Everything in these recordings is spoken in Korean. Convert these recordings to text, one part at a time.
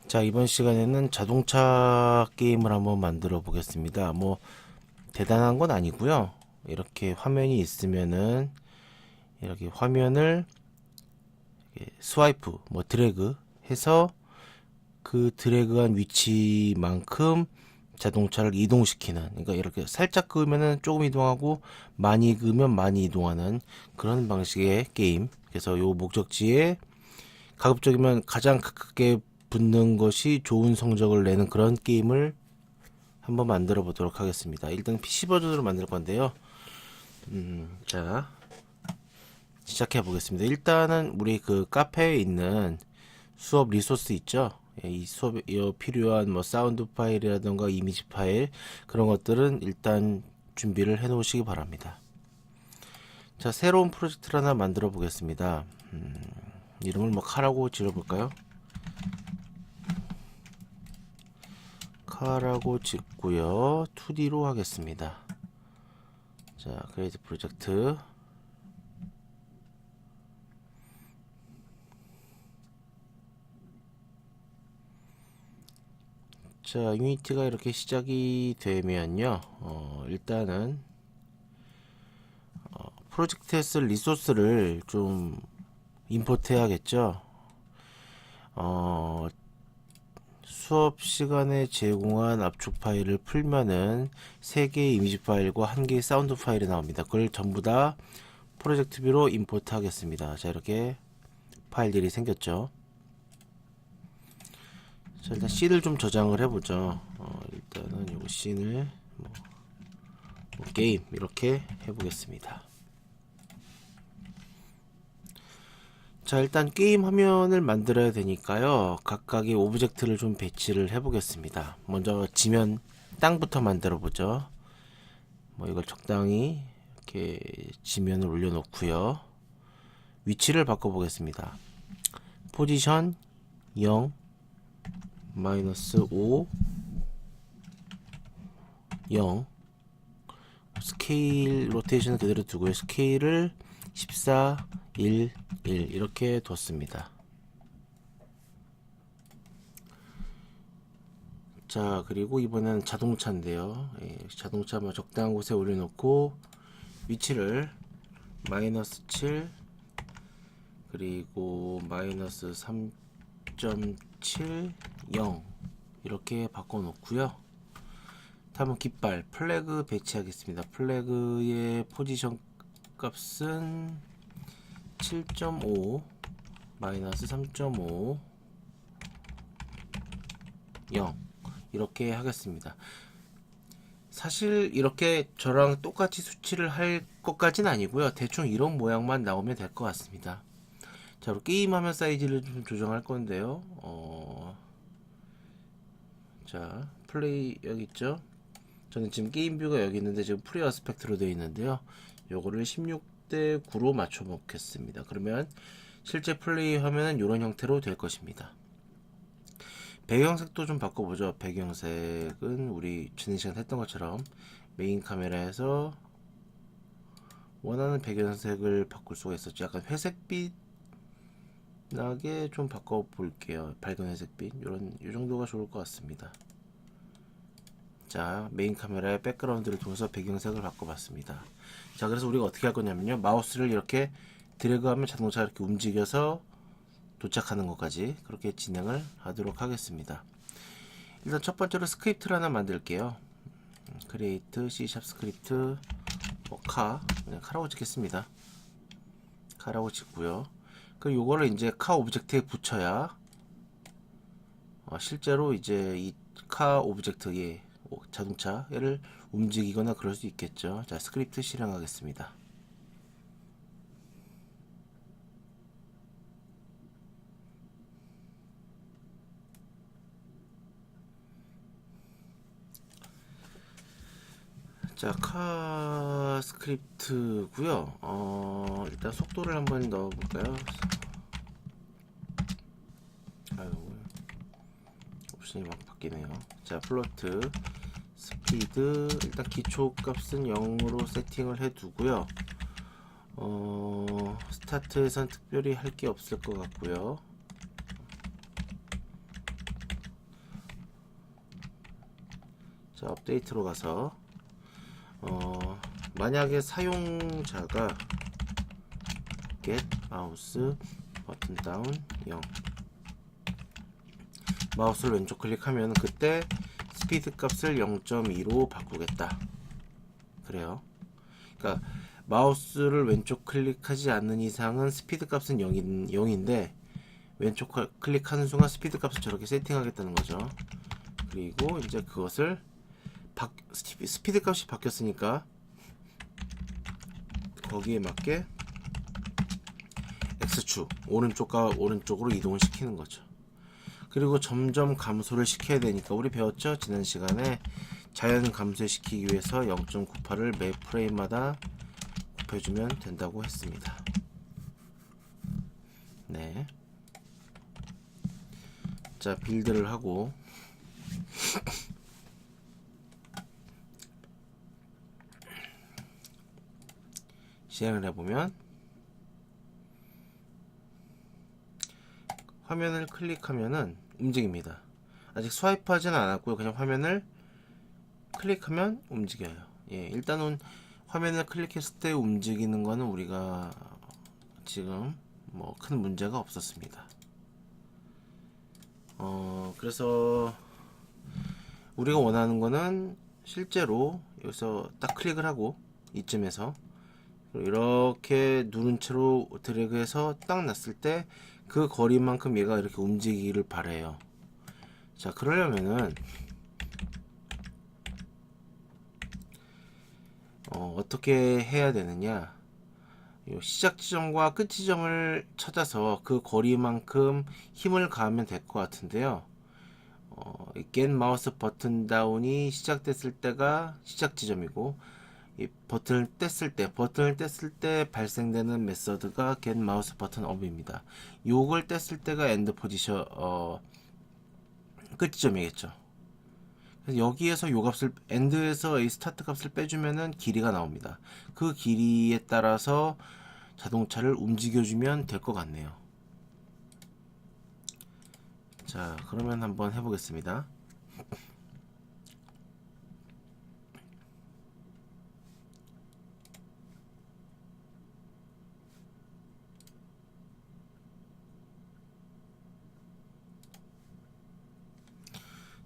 자, 이번 시간에는 자동차 게임을 한번 만들어 보겠습니다. 뭐 대단한 건 아니고요. 이렇게 화면이 있으면은 이렇게 화면을 스와이프, 뭐 드래그 해서 그 드래그한 위치만큼 자동차를 이동시키는, 그러니까 이렇게 살짝 그으면은 조금 이동하고 많이 그으면 많이 이동하는 그런 방식의 게임. 그래서 요 목적지에 가급적이면 가장 가깝게 붙는 것이 좋은 성적을 내는 그런 게임을 한번 만들어 보도록 하겠습니다. 일단 PC 버전으로 만들 건데요. 자, 시작해 보겠습니다. 일단은 우리 그 카페에 있는 수업 리소스 있죠? 예, 이 수업에 필요한 뭐 사운드 파일이라던가 이미지 파일 그런 것들은 일단 준비를 해 놓으시기 바랍니다. 자, 새로운 프로젝트를 하나 만들어 보겠습니다. 이름을 뭐 카라고 지어 볼까요? 카라고 짓고요. 2D로 하겠습니다. 자, 크리에이트 프로젝트. 자, 유니티가 이렇게 시작이 되면요. 일단은 프로젝트에 쓸 리소스를 좀 임포트 해야겠죠. 어, 수업 시간에 제공한 압축 파일을 풀면은 3개의 이미지 파일과 1개의 사운드 파일이 나옵니다. 그걸 전부 다 프로젝트 뷰로 임포트 하겠습니다. 자, 이렇게 파일들이 생겼죠. 자, 일단 씬을 좀 저장을 해보죠. 일단은 요 씬을 뭐 게임 이렇게 해보겠습니다. 자, 일단 게임 화면을 만들어야 되니까요. 각각의 오브젝트를 좀 배치를 해보겠습니다. 먼저 지면 땅부터 만들어 보죠. 뭐 이걸 적당히 이렇게 지면을 올려놓고요. 위치를 바꿔보겠습니다. 포지션 0 마이너스 5 0 스케일 로테이션을 그대로 두고요. 스케일을 14 1 1 이렇게 뒀습니다. 자, 그리고 이번에는 자동차인데요. 예, 자동차 뭐 적당한 곳에 올려놓고 위치를 마이너스 7 그리고 마이너스 3.7 0 이렇게 바꿔놓고요. 다음은 깃발 플래그 배치하겠습니다. 플래그의 포지션 값은 7.5 마이너스 3.5 0 이렇게 하겠습니다. 사실 이렇게 저랑 똑같이 수치를 할 것까지는 아니고요. 대충 이런 모양만 나오면 될 것 같습니다. 자, 그리고 게임 화면 사이즈를 좀 조정할 건데요. 자, 플레이 여기 있죠? 저는 지금 게임 뷰가 여기 있는데 지금 프리 어스펙트로 되어 있는데요. 요거를 16대 9로 맞춰 놓겠습니다. 그러면 실제 플레이 화면은 이런 형태로 될 것입니다. 배경색도 좀 바꿔보죠. 배경색은 우리 지난 시간에 했던 것처럼 메인 카메라에서 원하는 배경색을 바꿀 수가 있었죠. 약간 회색빛 나게 좀 바꿔볼게요. 밝은 회색빛 요 정도가 좋을 것 같습니다. 자, 메인 카메라의 백그라운드를 통해서 배경색을 바꿔봤습니다. 자, 그래서 우리가 어떻게 할 거냐면요. 마우스를 이렇게 드래그하면 자동차 이렇게 움직여서 도착하는 것까지 그렇게 진행을 하도록 하겠습니다. 일단 첫 번째로 스크립트를 하나 만들게요. 크리에이트 C# 스크립트 그냥 카라고 짓겠습니다. 카라고 짓고요. 그 요거를 이제 카 오브젝트에 붙여야 실제로 이제 이 카 오브젝트에 자동차를 움직이거나 그럴 수 있겠죠. 자, 스크립트 실행하겠습니다. 자, 카 스크립트고요. 일단 속도를 한번 넣어볼까요? 아유, 옵션이 막 바뀌네요. 자, 플로트 스피드 일단 기초 값은 0으로 세팅을 해두고요. 스타트에선 특별히 할 게 없을 것 같고요. 자, 업데이트로 가서 만약에 사용자가 get 마우스 버튼 다운 0 마우스를 왼쪽 클릭하면 그때 스피드 값을 0.2로 바꾸겠다. 그래요. 그러니까 마우스를 왼쪽 클릭하지 않는 이상은 스피드 값은 0인데 왼쪽 클릭하는 순간 스피드 값을 저렇게 세팅하겠다는 거죠. 그리고 이제 그것을 스피드 값이 바뀌었으니까 거기에 맞게 X축 오른쪽과 오른쪽으로 이동을 시키는 거죠. 그리고 점점 감소를 시켜야 되니까 우리 배웠죠? 지난 시간에 자연 감소시키기 위해서 0.98을 매 프레임마다 곱해주면 된다고 했습니다. 네. 자, 빌드를 하고 실행을 해보면 화면을 클릭하면은 움직입니다. 아직 스와이프 하지는 않았고요. 그냥 화면을 클릭하면 움직여요. 예, 일단은 화면을 클릭했을 때 움직이는 거는 우리가 지금 뭐 큰 문제가 없었습니다. 그래서 우리가 원하는 거는 실제로 여기서 딱 클릭을 하고 이쯤에서 이렇게 누른 채로 드래그해서 딱 놨을 때 그 거리만큼 얘가 이렇게 움직이기를 바래요. 자, 그러려면은 어떻게 해야 되느냐, 시작 지점과 끝 지점을 찾아서 그 거리만큼 힘을 가하면 될 것 같은데요. get 마우스 버튼 다운이 시작됐을 때가 시작 지점이고, 이 버튼을 뗐을 때 발생되는 메서드가 get 마우스 버튼 업입니다. 요걸 뗐을 때가 end 포지션 끝 지점이겠죠. 그래서 여기에서 요 값을 end에서 이 스타트 값을 빼주면은 길이가 나옵니다. 그 길이에 따라서 자동차를 움직여주면 될 것 같네요. 자, 그러면 한번 해보겠습니다.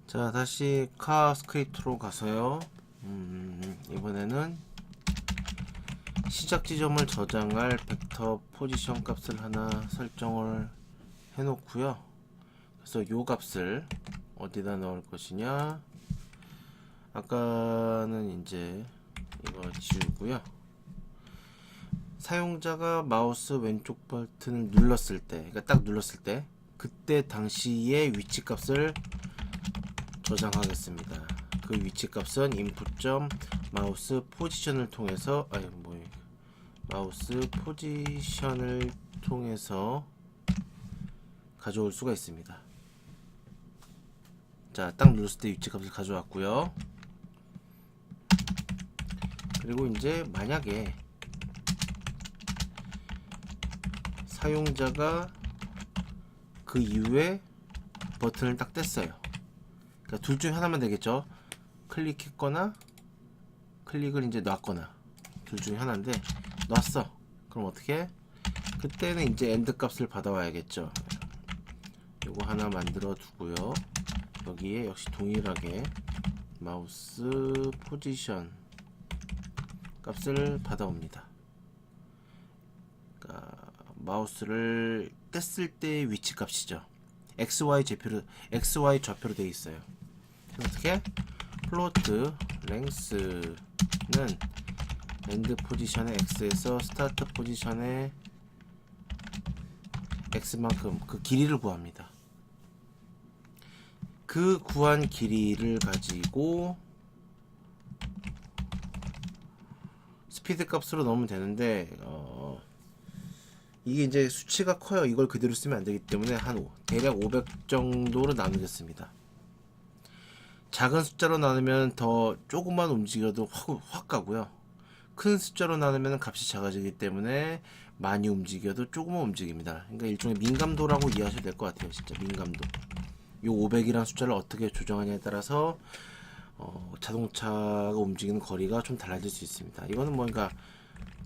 자, 다시 카 스크립트로 가서요. 이번에는 시작 지점을 저장할 벡터 포지션 값을 하나 설정을 해 놓고요. 그래서 요 값을 어디다 넣을 것이냐, 아까는 이제 이거 지우고요. 사용자가 마우스 왼쪽 버튼을 눌렀을 때, 그러니까 딱 눌렀을 때 그때 당시의 위치 값을 저장하겠습니다. 그 위치 값은 input. 마우스 포지션을 통해서 마우스 포지션을 통해서 가져올 수가 있습니다. 자, 딱 눌렀을 때 위치 값을 가져왔고요. 그리고 이제 만약에 사용자가 그 이후에 버튼을 딱 뗐어요. 그러니까 둘 중에 하나만 되겠죠. 클릭했거나 클릭을 이제 놨거나 둘 중에 하나인데 놨어. 그럼 어떻게? 그때는 이제 엔드 값을 받아와야겠죠. 요거 하나 만들어 두고요. 여기에 역시 동일하게 마우스 포지션 값을 받아옵니다. 그러니까 마우스를 뗐을 때의 위치 값이죠. XY 좌표로 되어 있어요. 어떻게? 플로트 랭스는 엔드 포지션의 X에서 스타트 포지션의 X만큼 그 길이를 구합니다. 그 구한 길이를 가지고 스피드 값으로 넣으면 되는데 이게 이제 수치가 커요. 이걸 그대로 쓰면 안 되기 때문에 대략 500 정도로 나누겠습니다. 작은 숫자로 나누면 더 조금만 움직여도 확 가고요. 큰 숫자로 나누면 값이 작아지기 때문에 많이 움직여도 조금만 움직입니다. 그러니까 일종의 민감도라고 이해하셔도 될 것 같아요. 진짜 민감도. 요 500이라는 숫자를 어떻게 조정하냐에 따라서 자동차가 움직이는 거리가 좀 달라질 수 있습니다. 이거는 뭔가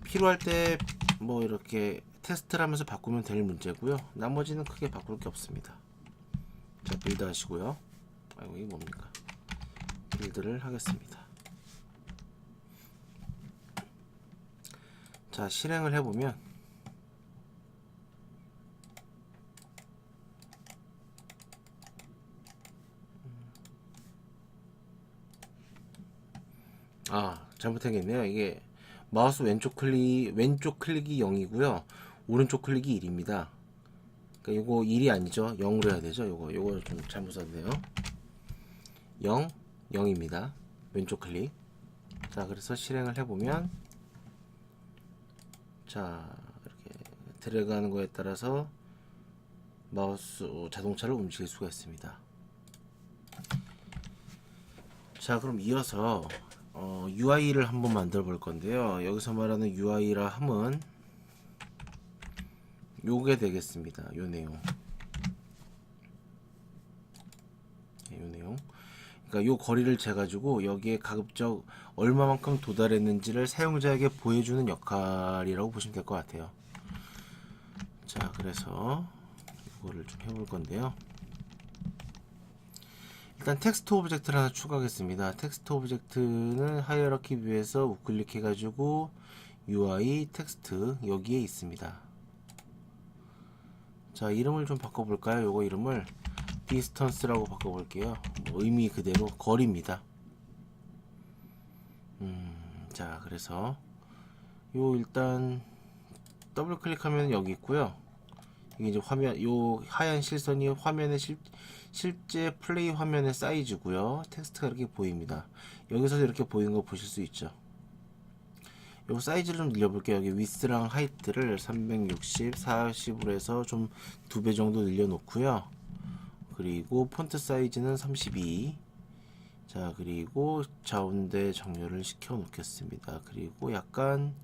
필요할 때 뭐 이렇게 테스트를 하면서 바꾸면 될 문제고요. 나머지는 크게 바꿀 게 없습니다. 자, 빌드 하시고요. 아이고, 이게 뭡니까? 빌드를 하겠습니다. 자, 실행을 해보면 잘못했겠네요. 이게 마우스 왼쪽 클릭이 0이고요. 오른쪽 클릭이 1입니다. 그러니까 이거 1이 아니죠. 0으로 해야 되죠. 요거 좀 잘못 썼네요. 0, 0입니다. 왼쪽 클릭. 자, 그래서 실행을 해보면, 자, 이렇게 드래그 하는 거에 따라서 마우스 자동차를 움직일 수가 있습니다. 자, 그럼 이어서 UI를 한번 만들어 볼 건데요. 여기서 말하는 UI라 함은 요게 되겠습니다. 요 내용. 요 내용. 그러니까 요 거리를 재가지고 여기에 가급적 얼마만큼 도달했는지를 사용자에게 보여주는 역할이라고 보시면 될 것 같아요. 자, 그래서 이거를 좀 해볼 건데요. 일단 텍스트 오브젝트를 하나 추가하겠습니다. 텍스트 오브젝트는 하이어라키 뷰에서 우클릭 해가지고 UI 텍스트 여기에 있습니다. 자, 이름을 좀 바꿔볼까요? 요거 이름을 distance라고 바꿔볼게요. 뭐 의미 그대로 거리입니다. 자, 그래서 요 일단 더블 클릭하면 여기 있고요. 이게 이제 화면, 요 하얀 실선이 화면의 실제 플레이 화면의 사이즈고요. 텍스트가 이렇게 보입니다. 여기서 이렇게 보이는 거 보실 수 있죠. 요 사이즈를 좀 늘려볼게요. 여기 위스랑 하이트를 360, 40으로 해서 좀 2배 정도 늘려놓고요. 그리고 폰트 사이즈는 32. 자, 그리고 가운데 정렬을 시켜 놓겠습니다. 그리고 약간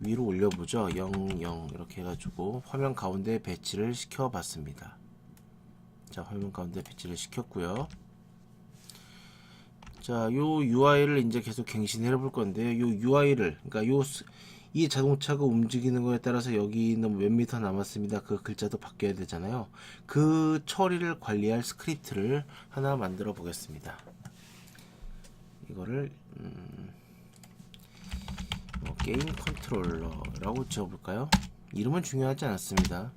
위로 올려보죠. 0, 0 이렇게 해가지고 화면 가운데 배치를 시켜 봤습니다. 자, 화면 가운데 배치를 시켰고요. 자, 요 UI를 이제 계속 갱신해 볼 건데요. 요 UI를, 그러니까 이 자동차가 움직이는 거에 따라서 여기 있는 몇 미터 남았습니다. 그 글자도 바뀌어야 되잖아요. 그 처리를 관리할 스크립트를 하나 만들어 보겠습니다. 이거를 게임 컨트롤러라고 지어볼까요? 이름은 중요하지 않습니다.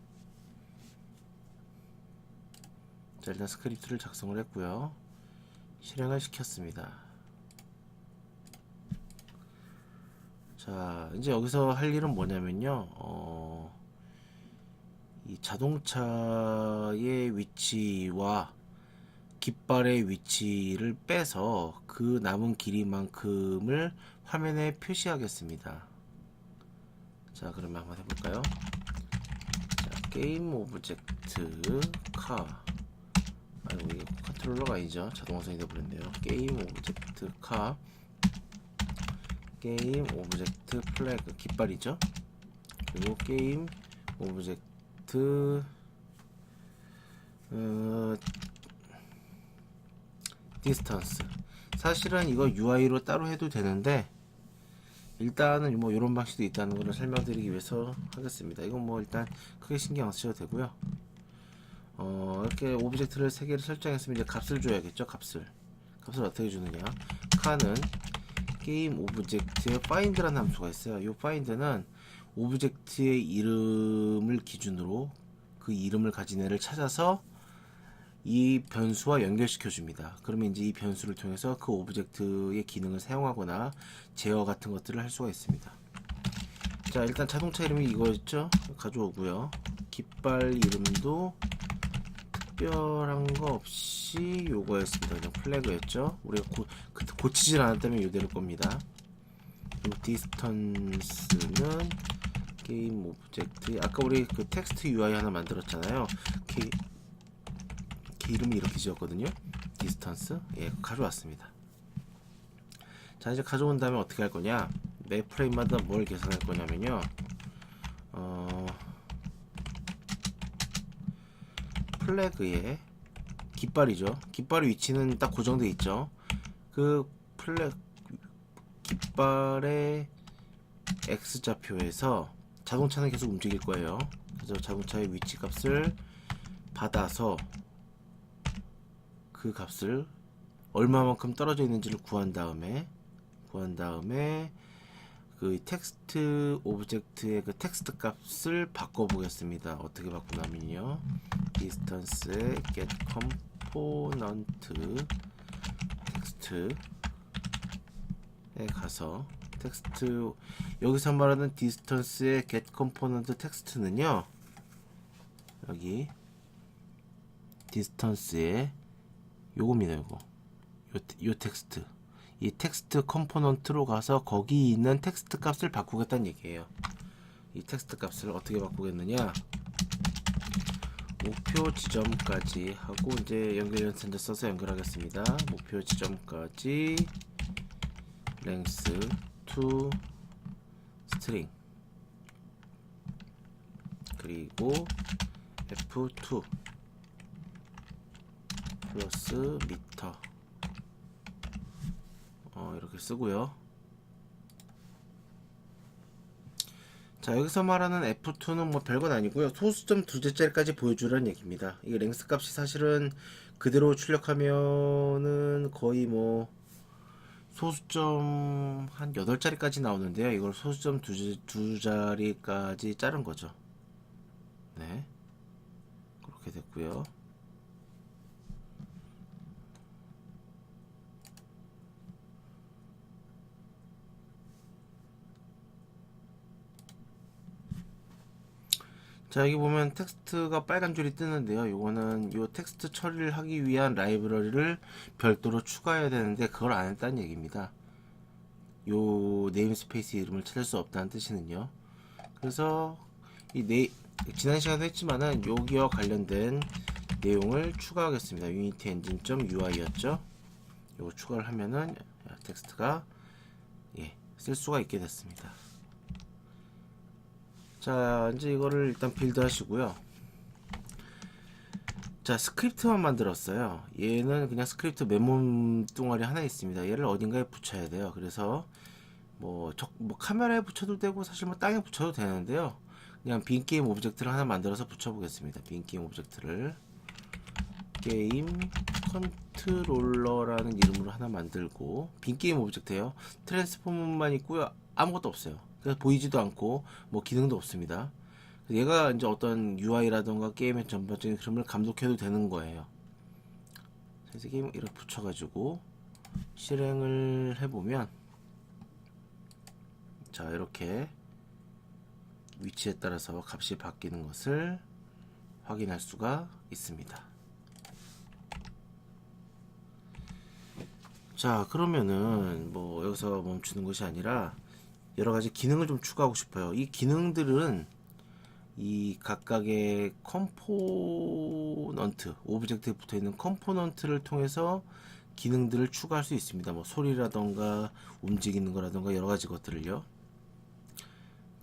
자, 일단 스크립트를 작성을 했고요. 실행을 시켰습니다. 자, 이제 여기서 할 일은 뭐냐면요. 이 자동차의 위치와 깃발의 위치를 빼서 그 남은 길이만큼을 화면에 표시하겠습니다. 자, 그러면 한번 해볼까요? 자, 게임 오브젝트 카. 아이고, 이게 컨트롤러가 아니죠. 자동화성이 되어버렸네요. 게임 오브젝트 카. 게임 오브젝트 플래그 깃발이죠. 그리고 게임 오브젝트 디스턴스. 사실은 이거 UI로 따로 해도 되는데 일단은 뭐 이런 방식도 있다는 것을 설명드리기 위해서 하겠습니다. 이건 뭐 일단 크게 신경 안 쓰셔도 되고요. 이렇게 오브젝트를 3개를 설정했으면 이제 값을 줘야겠죠. 값을 어떻게 주느냐. 칸은 게임 오브젝트에 find라는 함수가 있어요. 이 find는 오브젝트의 이름을 기준으로 그 이름을 가진 애를 찾아서 이 변수와 연결시켜 줍니다. 그러면 이제 이 변수를 통해서 그 오브젝트의 기능을 사용하거나 제어 같은 것들을 할 수가 있습니다. 자, 일단 자동차 이름이 이거였죠. 가져오고요. 깃발 이름도 특별한 거 없이 요거였습니다. 그냥 플래그였죠. 우리가 고치질 않았다면 요대로 겁니다. 그리고 디스턴스는 게임 오브젝트, 아까 우리 그 텍스트 UI 하나 만들었잖아요. 이름이 이렇게 지었거든요. 디스턴스. 예, 가져왔습니다. 자, 이제 가져온 다음에 어떻게 할 거냐. 매 프레임마다 뭘 계산할 거냐면요. 플래그의 깃발이죠. 깃발의 위치는 딱 고정되어 있죠. 그 플랫 깃발의 X좌표에서 자동차는 계속 움직일 거예요. 그래서 자동차의 위치 값을 받아서 그 값을 얼마만큼 떨어져 있는지를 구한 다음에 그 텍스트 오브젝트의 그 텍스트 값을 바꿔 보겠습니다. 어떻게 바꾸냐면요, 디스턴스의 get component 텍스트에 가서 텍스트, 여기서 말하는 디스턴스의 get component 텍스트는요, 여기 디스턴스의 요겁니다. 요 텍스트, 이 텍스트 컴포넌트로 가서 거기 있는 텍스트 값을 바꾸겠다는 얘기예요. 이 텍스트 값을 어떻게 바꾸겠느냐, 목표 지점까지 하고 이제 연결연산자 써서 연결하겠습니다. 목표 지점까지 length to string 그리고 f2 플러스 미터 이렇게 쓰고요. 자, 여기서 말하는 F2는 뭐 별건 아니고요. 소수점 두째짜리까지 보여주라는 얘기입니다. 이게 랭스 값이 사실은 그대로 출력하면은 거의 뭐 소수점 한 8자리까지 나오는데요. 이걸 소수점 두 자리까지 자른 거죠. 네. 그렇게 됐고요. 자, 여기 보면 텍스트가 빨간 줄이 뜨는데요. 요거는 요 텍스트 처리를 하기 위한 라이브러리를 별도로 추가해야 되는데 그걸 안 했다는 얘기입니다. 요 네임스페이스 이름을 찾을 수 없다는 뜻이는요. 그래서 지난 시간에 했지만은 여기와 관련된 내용을 추가하겠습니다. 유니티 엔진.ui였죠. 요거 추가를 하면은 텍스트가 쓸 수가 있게 됐습니다. 자, 이제 이거를 일단 빌드 하시고요. 자, 스크립트만 만들었어요. 얘는 그냥 스크립트 메모 뚱아리 하나 있습니다. 얘를 어딘가에 붙여야 돼요. 그래서 뭐 카메라에 붙여도 되고 사실 뭐 땅에 붙여도 되는데요. 그냥 빈 게임 오브젝트를 하나 만들어서 붙여 보겠습니다. 빈 게임 오브젝트를 게임 컨트롤러라는 이름으로 하나 만들고, 빈 게임 오브젝트예요. 트랜스포머만 있고요. 아무것도 없어요. 그래서 보이지도 않고 뭐 기능도 없습니다. 얘가 이제 어떤 UI라던가 게임의 전반적인 흐름을 감독해도 되는 거예요. 그래서 게임 이렇게 붙여가지고 실행을 해보면, 자, 이렇게 위치에 따라서 값이 바뀌는 것을 확인할 수가 있습니다. 자, 그러면은 뭐 여기서 멈추는 것이 아니라 여러가지 기능을 좀 추가하고 싶어요. 이 기능들은 이 각각의 컴포넌트, 오브젝트에 붙어있는 컴포넌트를 통해서 기능들을 추가할 수 있습니다. 뭐 소리라던가 움직이는 거라던가 여러가지 것들을요.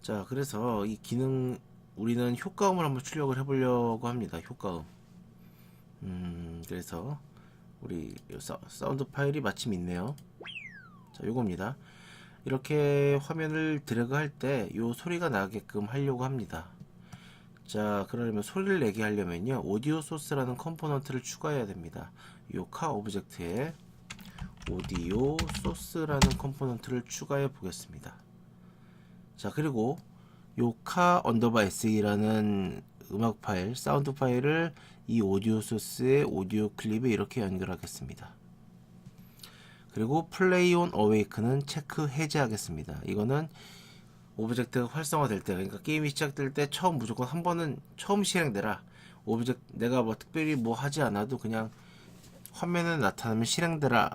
자, 그래서 이 기능, 우리는 효과음을 한번 출력을 해보려고 합니다. 효과음. 그래서 우리 사운드 파일이 마침 있네요. 자, 요겁니다. 이렇게 화면을 드래그 할 때 요 소리가 나게끔 하려고 합니다. 자, 그러려면 소리를 내게 하려면요, 오디오 소스라는 컴포넌트를 추가해야 됩니다. 요 카 오브젝트에 오디오 소스라는 컴포넌트를 추가해 보겠습니다. 자, 그리고 요 카 언더바 SE라는 음악 파일, 사운드 파일을 이 오디오 소스의 오디오 클립에 이렇게 연결하겠습니다. 그리고 플레이 온 어웨이크는 체크 해제하겠습니다. 이거는 오브젝트가 활성화될 때, 그러니까 게임이 시작될 때 처음 무조건 한 번은 처음 실행되라. 오브젝트 내가 뭐 특별히 뭐 하지 않아도 그냥 화면에 나타나면 실행되라,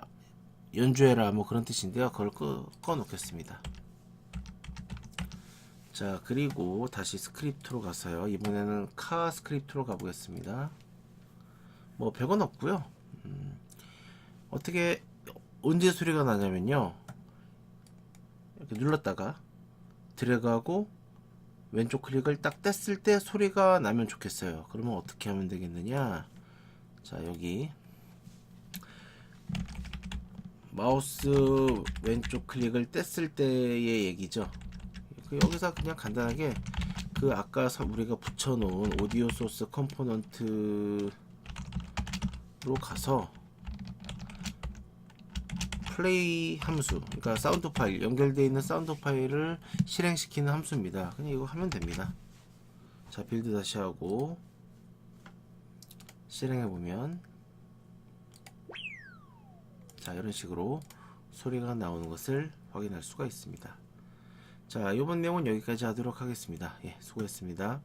연주해라, 뭐 그런 뜻인데요. 그걸 꺼 놓겠습니다. 자, 그리고 다시 스크립트로 가서요. 이번에는 카 스크립트로 가보겠습니다. 뭐 별건 없고요. 어떻게 언제 소리가 나냐면요, 이렇게 눌렀다가 드래그하고 왼쪽 클릭을 딱 뗐을 때 소리가 나면 좋겠어요. 그러면 어떻게 하면 되겠느냐, 자, 여기 마우스 왼쪽 클릭을 뗐을 때의 얘기죠. 여기서 그냥 간단하게 그 아까 우리가 붙여놓은 오디오 소스 컴포넌트로 가서 플레이 함수, 그러니까 사운드 파일, 연결되어 있는 사운드 파일을 실행시키는 함수입니다. 그냥 이거 하면 됩니다. 자, 빌드 다시 하고 실행해보면, 자, 이런 식으로 소리가 나오는 것을 확인할 수가 있습니다. 자, 이번 내용은 여기까지 하도록 하겠습니다. 예, 수고했습니다.